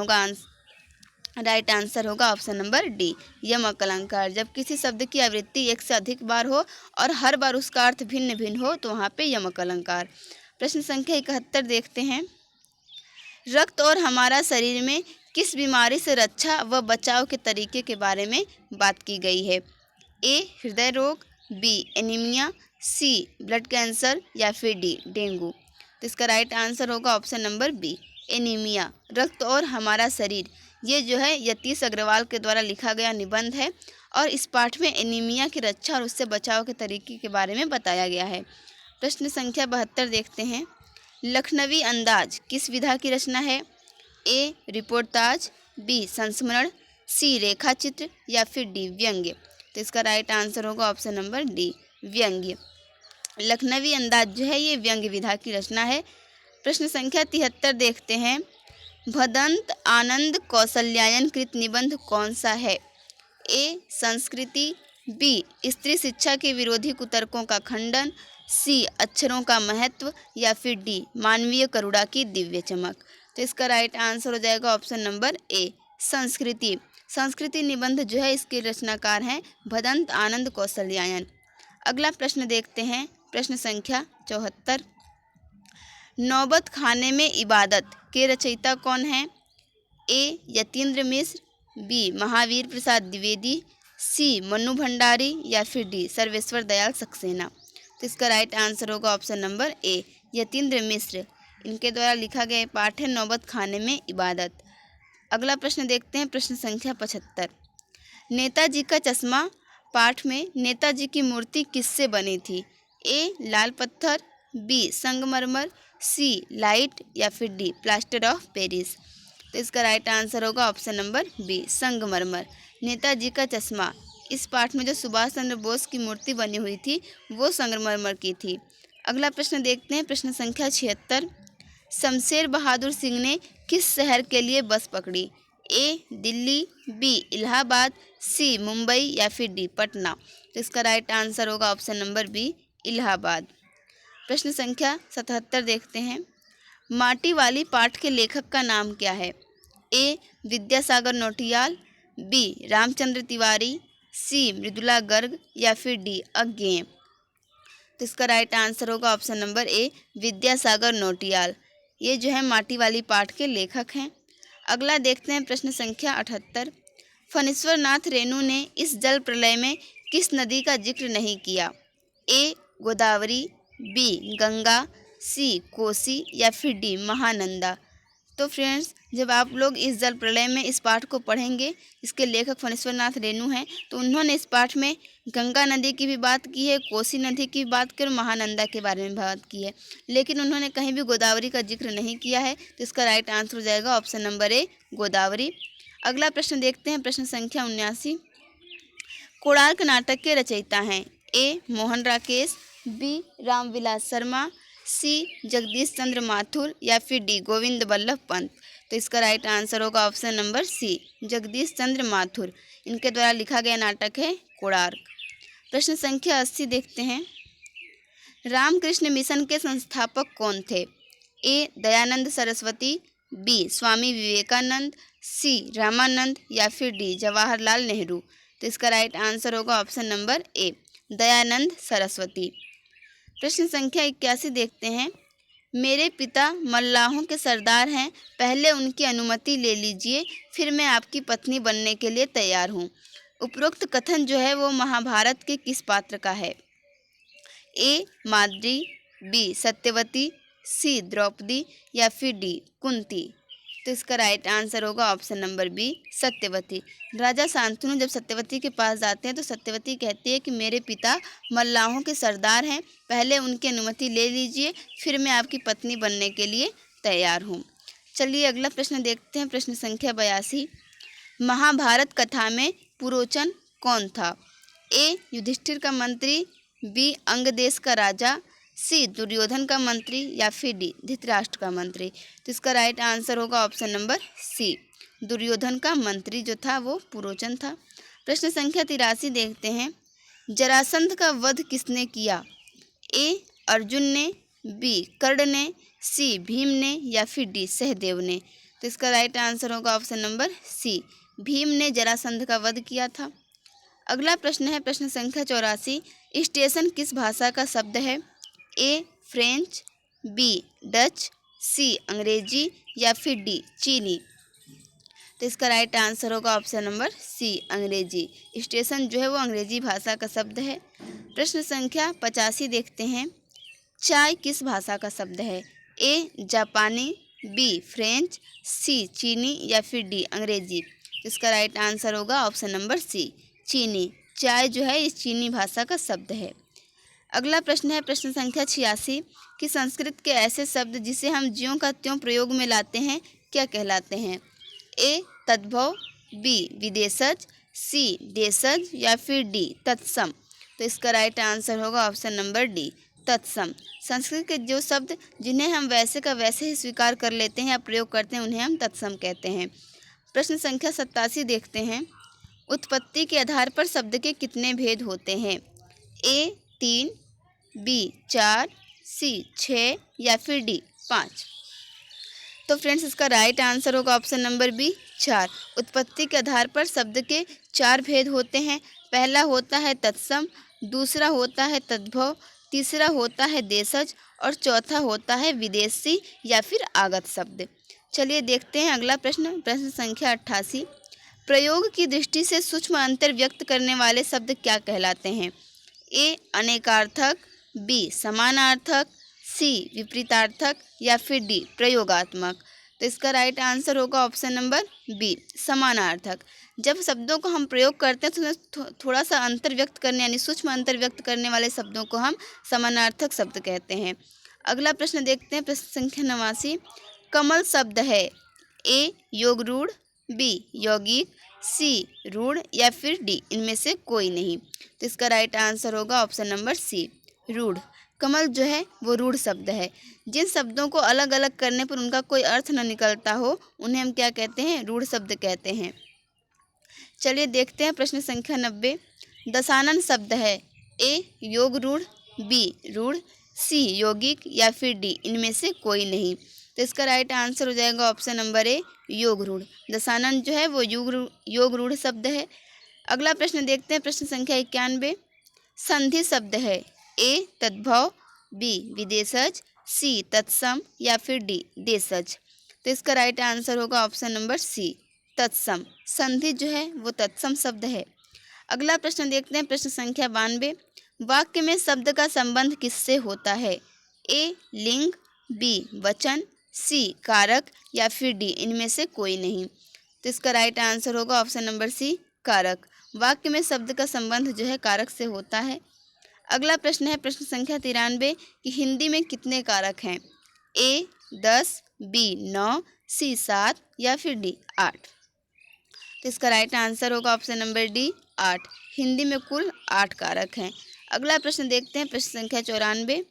Speaker 1: होगा ऑप्शन नंबर डी यमक अलंकार। जब किसी शब्द की आवृत्ति एक से अधिक बार हो और हर बार उसका अर्थ भिन्न भिन्न हो तो वहाँ पे यमक अलंकार। प्रश्न संख्या 71 देखते हैं। रक्त और हमारा शरीर में किस बीमारी से रक्षा व बचाव के तरीके के बारे में बात की गई है? ए हृदय रोग, बी एनीमिया, सी ब्लड कैंसर या फिर डी डेंगू। तो इसका राइट आंसर होगा ऑप्शन नंबर बी एनीमिया। रक्त और हमारा शरीर, ये जो है यतीश अग्रवाल के द्वारा लिखा गया निबंध है और इस पाठ में एनीमिया की रक्षा और उससे बचाव के तरीके के बारे में बताया गया है। प्रश्न संख्या 72 देखते हैं। लखनवी अंदाज किस विधा की रचना है? ए रिपोर्टाज, बी संस्मरण, सी रेखा चित्र या फिर डी व्यंग्य। तो इसका राइट आंसर होगा ऑप्शन नंबर डी व्यंग्य। लखनवी अंदाज जो है ये व्यंग्य विधा की रचना है। प्रश्न संख्या 73 देखते हैं। भदंत आनंद कौशल्यायन कृत निबंध कौन सा है? ए संस्कृति, बी स्त्री शिक्षा के विरोधी कुतर्कों का खंडन, सी अक्षरों का महत्व, या फिर डी मानवीय करुणा की दिव्य चमक। तो इसका राइट आंसर हो जाएगा ऑप्शन नंबर ए संस्कृति। संस्कृति निबंध जो है इसके रचनाकार हैं भदंत आनंद कौशल्यायन। अगला प्रश्न देखते हैं, प्रश्न संख्या 74। नौबत खाने में इबादत के रचयिता कौन हैं? ए यतीन्द्र मिश्र, बी महावीर प्रसाद द्विवेदी, सी मनु भंडारी, या फिर डी सर्वेश्वर दयाल सक्सेना। तो इसका राइट आंसर होगा ऑप्शन नंबर ए यतीन्द्र मिश्र। इनके द्वारा लिखा गया पाठ है नौबत खाने में इबादत। अगला प्रश्न देखते हैं, प्रश्न संख्या 75। नेताजी का चश्मा पाठ में नेताजी की मूर्ति किससे बनी थी? ए लाल पत्थर, बी संगमरमर, सी लाइट, या फिर डी प्लास्टर ऑफ पेरिस। तो इसका राइट आंसर होगा ऑप्शन नंबर बी संगमरमर। नेताजी का चश्मा इस पाठ में जो सुभाष चंद्र बोस की मूर्ति बनी हुई थी वो संगमरमर की थी। अगला प्रश्न देखते हैं, प्रश्न संख्या 76। शमशेर बहादुर सिंह ने किस शहर के लिए बस पकड़ी? ए दिल्ली, बी इलाहाबाद, सी मुंबई, या फिर डी पटना। तो इसका राइट आंसर होगा ऑप्शन नंबर बी इलाहाबाद। प्रश्न संख्या 77 देखते हैं। माटी वाली पाठ के लेखक का नाम क्या है? ए विद्यासागर नौटियाल, बी रामचंद्र तिवारी, सी मृदुला गर्ग, या फिर डी अज्ञेय। तो इसका राइट आंसर होगा ऑप्शन नंबर ए विद्यासागर नौटियाल। ये जो है माटी वाली पाठ के लेखक हैं। अगला देखते हैं, प्रश्न संख्या 78। फणीश्वर नाथ रेणु ने इस जल प्रलय में किस नदी का जिक्र नहीं किया? ए गोदावरी, बी गंगा, सी कोसी, या फिर डी महानंदा। तो फ्रेंड्स, जब आप लोग इस जल प्रलय में इस पाठ को पढ़ेंगे, इसके लेखक फणीश्वर नाथ रेणु हैं, तो उन्होंने इस पाठ में गंगा नदी की भी बात की है, कोसी नदी की बात की और महानंदा के बारे में बात की है, लेकिन उन्होंने कहीं भी गोदावरी का जिक्र नहीं किया है। तो इसका राइट आंसर हो जाएगा ऑप्शन नंबर ए गोदावरी। अगला प्रश्न देखते हैं, प्रश्न संख्या 79। कोणार्क नाटक के रचयिता हैं? ए मोहन राकेश, बी रामविलास शर्मा, सी जगदीश चंद्र माथुर, या फिर डी गोविंद बल्लभ पंत। तो इसका राइट आंसर होगा ऑप्शन नंबर सी जगदीश चंद्र माथुर। इनके द्वारा लिखा गया नाटक है कोणार्क। प्रश्न संख्या 80 देखते हैं। रामकृष्ण मिशन के संस्थापक कौन थे? ए दयानंद सरस्वती, बी स्वामी विवेकानंद, सी रामानंद, या फिर डी जवाहरलाल नेहरू। तो इसका राइट आंसर होगा ऑप्शन नंबर ए दयानंद सरस्वती। प्रश्न संख्या 81 देखते हैं। मेरे पिता मल्लाहों के सरदार हैं, पहले उनकी अनुमति ले लीजिए, फिर मैं आपकी पत्नी बनने के लिए तैयार हूँ। उपरोक्त कथन जो है वो महाभारत के किस पात्र का है? ए माद्री, बी सत्यवती, सी द्रौपदी, या फिर डी कुंती। तो इसका राइट आंसर होगा ऑप्शन नंबर बी सत्यवती। राजा शांतनु जब सत्यवती के पास जाते हैं तो सत्यवती कहती है कि मेरे पिता मल्लाहों के सरदार हैं, पहले उनकी अनुमति ले लीजिए, फिर मैं आपकी पत्नी बनने के लिए तैयार हूँ। चलिए अगला प्रश्न देखते हैं, प्रश्न संख्या 82। महाभारत कथा में पुरोचन कौन था? ए युधिष्ठिर का मंत्री, बी अंग देश का राजा, सी दुर्योधन का मंत्री, या फिर डी धृतराष्ट्र का मंत्री। तो इसका राइट आंसर होगा ऑप्शन नंबर सी दुर्योधन का मंत्री जो था वो पुरोचन था। प्रश्न संख्या 83 देखते हैं। जरासंध का वध किसने किया? ए अर्जुन ने, बी कर्ण ने, सी भीम ने, या फिर डी सहदेव ने। तो इसका राइट आंसर होगा ऑप्शन नंबर सी भीम ने जरासंध का वध किया था। अगला प्रश्न है, प्रश्न संख्या 84। स्टेशन किस भाषा का शब्द है? ए फ्रेंच, बी डच, सी अंग्रेजी, या फिर डी चीनी। तो इसका राइट आंसर होगा ऑप्शन नंबर सी अंग्रेजी। स्टेशन जो है वो अंग्रेजी भाषा का शब्द है। प्रश्न संख्या 85 देखते हैं। चाय किस भाषा का शब्द है? ए जापानी, बी फ्रेंच, सी चीनी, या फिर डी अंग्रेजी। तो इसका राइट आंसर होगा ऑप्शन नंबर सी चीनी। चाय जो है इस चीनी भाषा का शब्द है। अगला प्रश्न है, प्रश्न संख्या 86 कि संस्कृत के ऐसे शब्द जिसे हम ज्यों का त्यों प्रयोग में लाते हैं क्या कहलाते हैं? ए तद्भव, बी विदेशज, सी देशज, या फिर डी तत्सम। तो इसका राइट आंसर होगा ऑप्शन नंबर डी तत्सम। संस्कृत के जो शब्द जिन्हें हम वैसे का वैसे ही स्वीकार कर लेते हैं या प्रयोग करते हैं उन्हें हम तत्सम कहते हैं। प्रश्न संख्या 87 देखते हैं। उत्पत्ति के आधार पर शब्द के कितने भेद होते हैं? ए 3, बी 4, सी 6 या फिर डी 5। तो फ्रेंड्स इसका राइट आंसर होगा ऑप्शन नंबर बी 4। उत्पत्ति के आधार पर शब्द के 4 भेद होते हैं। पहला होता है तत्सम, दूसरा होता है तद्भव, तीसरा होता है देशज और चौथा होता है विदेशी या फिर आगत शब्द। चलिए देखते हैं अगला प्रश्न, प्रश्न संख्या 88। प्रयोग की दृष्टि से सूक्ष्म अंतर व्यक्त करने वाले शब्द क्या कहलाते हैं? ए अनेकार्थक, बी समानार्थक, सी विपरीतार्थक या फिर डी प्रयोगात्मक। तो इसका राइट आंसर होगा ऑप्शन नंबर बी समानार्थक। जब शब्दों को हम प्रयोग करते हैं तो उसमें थोड़ा सा अंतर व्यक्त करने यानी सूक्ष्म अंतर व्यक्त करने वाले शब्दों को हम समानार्थक शब्द कहते हैं। अगला प्रश्न देखते हैं, प्रश्न संख्या 89। कमल शब्द है ए योग रूढ़, बी यौगिक, सी रूढ़ या फिर डी इनमें से कोई नहीं। तो इसका राइट आंसर होगा ऑप्शन नंबर सी रूढ़। कमल जो है वो रूढ़ शब्द है। जिन शब्दों को अलग अलग करने पर उनका कोई अर्थ न निकलता हो उन्हें हम क्या कहते हैं? रूढ़ शब्द कहते हैं। चलिए देखते हैं प्रश्न संख्या 90। दशानन शब्द है ए योग रूढ़, बी रूढ़, सी यौगिक या फिर डी इनमें से कोई नहीं। तो इसका राइट आंसर हो जाएगा ऑप्शन नंबर ए योग रूढ़। दशानन जो है वो योग रूढ़ शब्द है। अगला प्रश्न देखते हैं, प्रश्न संख्या 91। संधि शब्द है ए तद्भव, बी विदेशज, सी तत्सम या फिर डी देशज। तो इसका राइट आंसर होगा ऑप्शन नंबर सी तत्सम। संधि जो है वो तत्सम शब्द है। अगला प्रश्न देखते हैं, प्रश्न संख्या 92। वाक्य में शब्द का संबंध किससे होता है? ए लिंग, बी वचन, सी कारक या फिर डी इनमें से कोई नहीं। तो इसका राइट आंसर होगा ऑप्शन नंबर सी कारक। वाक्य में शब्द का संबंध जो है कारक से होता है। अगला प्रश्न है प्रश्न संख्या 93 कि हिंदी में कितने कारक हैं? ए 10, बी 9, सी 7 या फिर डी 8। तो इसका राइट आंसर होगा ऑप्शन नंबर डी 8। हिंदी में कुल 8 कारक हैं। अगला प्रश्न देखते हैं प्रश्न संख्या 94।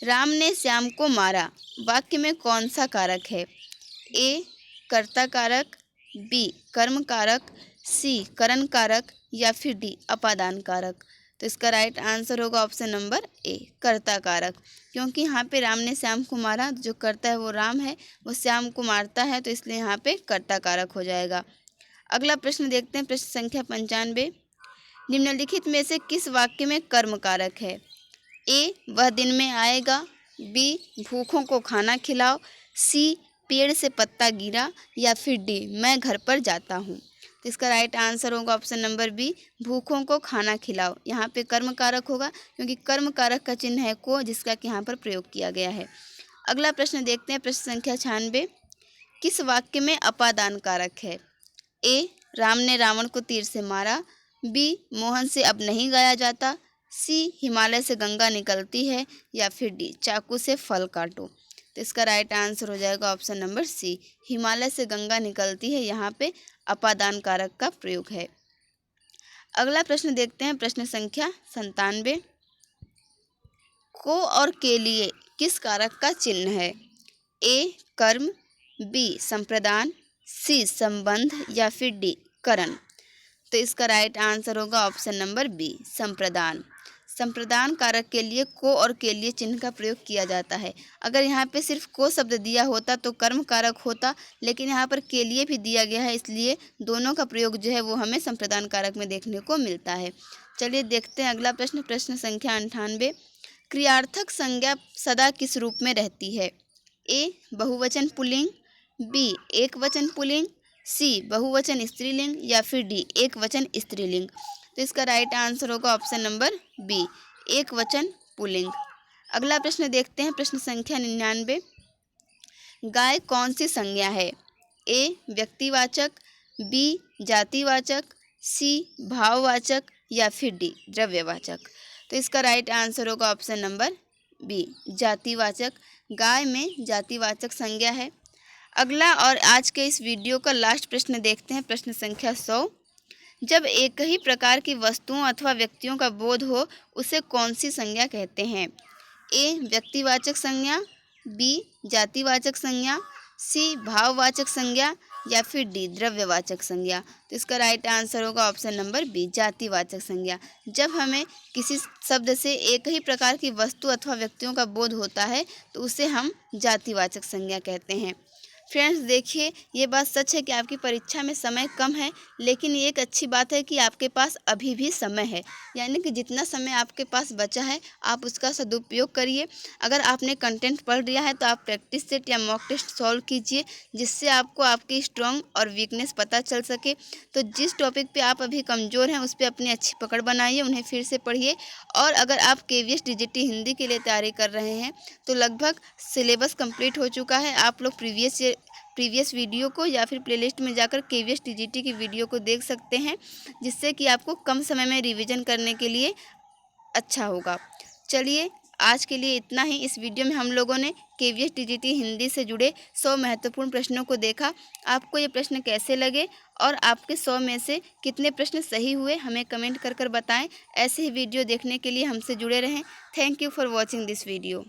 Speaker 1: राम ने श्याम को मारा वाक्य में कौन सा कारक है? ए कर्ता कारक, बी कर्म कारक, सी करण कारक या फिर डी अपादान कारक। तो इसका राइट आंसर होगा ऑप्शन नंबर ए कर्ता कारक। क्योंकि यहाँ पे राम ने श्याम को मारा, जो कर्ता है वो राम है, वो श्याम को मारता है, तो इसलिए यहाँ पे कर्ता कारक हो जाएगा। अगला प्रश्न देखते हैं प्रश्न संख्या 95। निम्नलिखित में से किस वाक्य में कर्म कारक है? ए वह दिन में आएगा, बी भूखों को खाना खिलाओ, सी पेड़ से पत्ता गिरा या फिर डी मैं घर पर जाता हूँ। तो इसका राइट आंसर होगा ऑप्शन नंबर बी भूखों को खाना खिलाओ। यहाँ पे कर्म कारक होगा क्योंकि कर्म कारक का चिन्ह है को, जिसका कि यहाँ पर प्रयोग किया गया है। अगला प्रश्न देखते हैं प्रश्न संख्या 96। किस वाक्य में अपादान कारक है? ए राम ने रावण को तीर से मारा, बी मोहन से अब नहीं गाया जाता, सी हिमालय से गंगा निकलती है या फिर डी चाकू से फल काटो। तो इसका राइट आंसर हो जाएगा ऑप्शन नंबर सी हिमालय से गंगा निकलती है। यहाँ पे अपादान कारक का प्रयोग है। अगला प्रश्न देखते हैं प्रश्न संख्या 97। को और के लिए किस कारक का चिन्ह है? ए कर्म, बी संप्रदान, सी संबंध या फिर डी करण। तो इसका राइट आंसर होगा ऑप्शन नंबर बी संप्रदान। संप्रदान कारक के लिए को और के लिए चिन्ह का प्रयोग किया जाता है। अगर यहाँ पे सिर्फ को शब्द दिया होता तो कर्म कारक होता, लेकिन यहाँ पर के लिए भी दिया गया है, इसलिए दोनों का प्रयोग जो है वो हमें संप्रदान कारक में देखने को मिलता है। चलिए देखते हैं अगला प्रश्न, प्रश्न संख्या 98। क्रियार्थक संज्ञा सदा किस रूप में रहती है? ए बहुवचन पुल्लिंग, बी एकवचन पुल्लिंग, सी बहुवचन स्त्रीलिंग या फिर डी एकवचन स्त्रीलिंग। तो इसका राइट आंसर होगा ऑप्शन नंबर बी एकवचन पुल्लिंग। अगला प्रश्न देखते हैं प्रश्न संख्या 99। गाय कौन सी संज्ञा है? ए व्यक्तिवाचक, बी जातिवाचक, सी भाववाचक या फिर डी द्रव्यवाचक। तो इसका राइट आंसर होगा ऑप्शन नंबर बी जातिवाचक। गाय में जातिवाचक संज्ञा है। अगला और आज के इस वीडियो का लास्ट प्रश्न देखते हैं प्रश्न संख्या 100। जब एक ही प्रकार की वस्तुओं अथवा व्यक्तियों का बोध हो उसे कौन सी संज्ञा कहते हैं? ए व्यक्तिवाचक संज्ञा, बी जातिवाचक संज्ञा, सी भाववाचक संज्ञा या फिर डी द्रव्यवाचक संज्ञा। तो इसका राइट आंसर होगा ऑप्शन नंबर बी जातिवाचक संज्ञा। जब हमें किसी शब्द से एक ही प्रकार की वस्तु अथवा व्यक्तियों का बोध होता है तो उसे हम जातिवाचक संज्ञा कहते हैं। फ्रेंड्स देखिए, ये बात सच है कि आपकी परीक्षा में समय कम है, लेकिन ये एक अच्छी बात है कि आपके पास अभी भी समय है। यानी कि जितना समय आपके पास बचा है आप उसका सदुपयोग करिए। अगर आपने कंटेंट पढ़ लिया है तो आप प्रैक्टिस सेट या मॉक टेस्ट सॉल्व कीजिए, जिससे आपको आपकी स्ट्रॉन्ग और वीकनेस पता चल सके। तो जिस टॉपिक पे आप अभी कमज़ोर हैं उस पर अपनी अच्छी पकड़ बनाइए, उन्हें फिर से पढ़िए। और अगर आप KVS DGT हिंदी के लिए तैयारी कर रहे हैं तो लगभग सिलेबस कंप्लीट हो चुका है। आप लोग प्रीवियस वीडियो को या फिर प्लेलिस्ट में जाकर KVS DGT की वीडियो को देख सकते हैं, जिससे कि आपको कम समय में रिवीजन करने के लिए अच्छा होगा। चलिए आज के लिए इतना ही। इस वीडियो में हम लोगों ने KVS DGT हिंदी से जुड़े 100 महत्वपूर्ण प्रश्नों को देखा। आपको ये प्रश्न कैसे लगे और आपके 100 में से कितने प्रश्न सही हुए हमें कमेंट कर बताएं। ऐसे ही वीडियो देखने के लिए हमसे जुड़े रहें। Thank you for watching this video.